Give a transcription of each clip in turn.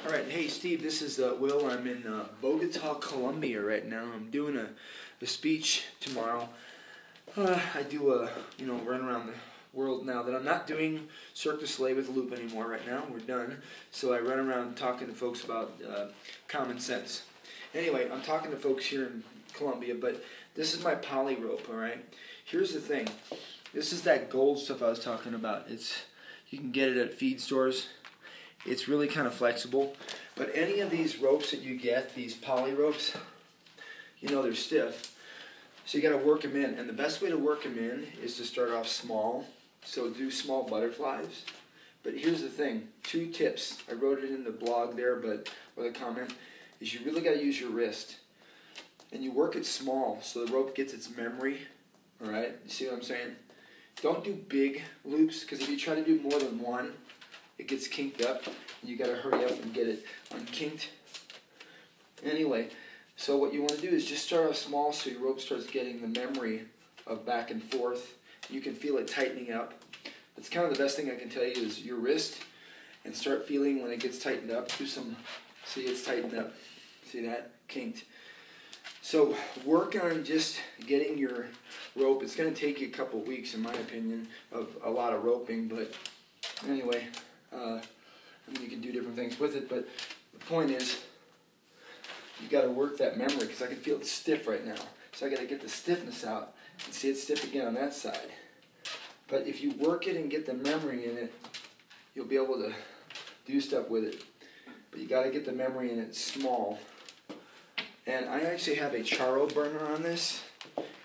All right, hey Steve, this is Will. I'm in Bogota, Colombia right now. I'm doing a speech tomorrow. I do a run around the world now that I'm not doing Cirque du Soleil with Loop anymore right now. We're done. So I run around talking to folks about common sense. Anyway, I'm talking to folks here in Colombia, but this is my poly rope, all right? Here's the thing. This is that gold stuff I was talking about. You can get it at feed stores. It's really kind of flexible, but any of these ropes that you get, these poly ropes, they're stiff. So you got to work them in, and the best way to work them in is to start off small. So do small butterflies. But here's the thing, 2 tips. I wrote it in the blog there, or the comment, is you really got to use your wrist. And you work it small so the rope gets its memory, all right? You see what I'm saying? Don't do big loops, because if you try to do more than one, it gets kinked up, and you got to hurry up and get it unkinked. Anyway, so what you want to do is just start off small so your rope starts getting the memory of back and forth. You can feel it tightening up. That's kind of the best thing I can tell you is your wrist, and start feeling when it gets tightened up. See, it's tightened up. See that? Kinked. So work on just getting your rope. It's going to take you a couple of weeks, in my opinion, of a lot of roping, but anyway, you can do different things with it, but the point is you got to work that memory, because I can feel it stiff right now. So I got to get the stiffness out, and see it's stiff again on that side. But if you work it and get the memory in it, you'll be able to do stuff with it. But you got to get the memory in it small. And I actually have a Charo burner on this.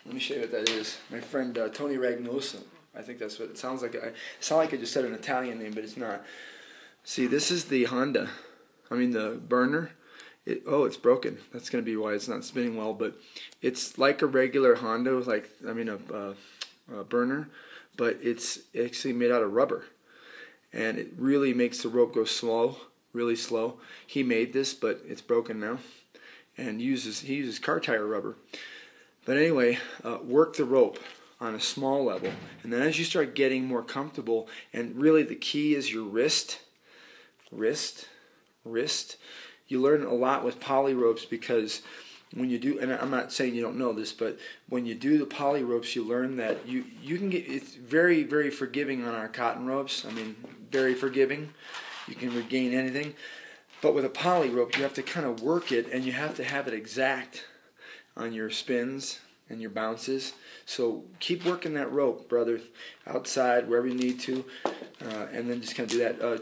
Let me show you what that is. My friend Tony Ragnosa. I think that's what it sounds like. It sounds like I just said an Italian name, but it's not. See, this is the the burner. It's broken. That's going to be why it's not spinning well, but it's like a regular Honda, a burner, but it's actually made out of rubber. And it really makes the rope go slow, really slow. He made this, but it's broken now. And he uses car tire rubber. But anyway, work the rope on a small level, and then as you start getting more comfortable, and really the key is your wrist. You learn a lot with poly ropes, because when you do, and I'm not saying you don't know this, but when you do the poly ropes, you learn that you can get, it's very, very forgiving on our cotton ropes. Very forgiving. You can regain anything. But with a poly rope, you have to kind of work it, and you have to have it exact on your spins and your bounces. So keep working that rope, brother, outside, wherever you need to, and then just kind of do that. The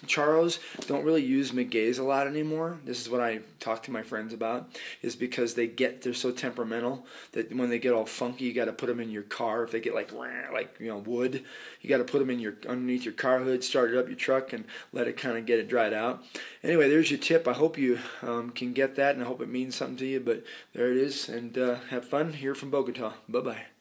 Charos don't really use Maguey's a lot anymore. This is what I talk to my friends about, is because they're so temperamental that when they get all funky, you got to put them in your car. If they get like wood, you got to put them in underneath your car hood, start it up your truck, and let it kind of get it dried out. Anyway, there's your tip. I hope you can get that, and I hope it means something to you. But there it is, and have fun here from Bogota. Bye-bye.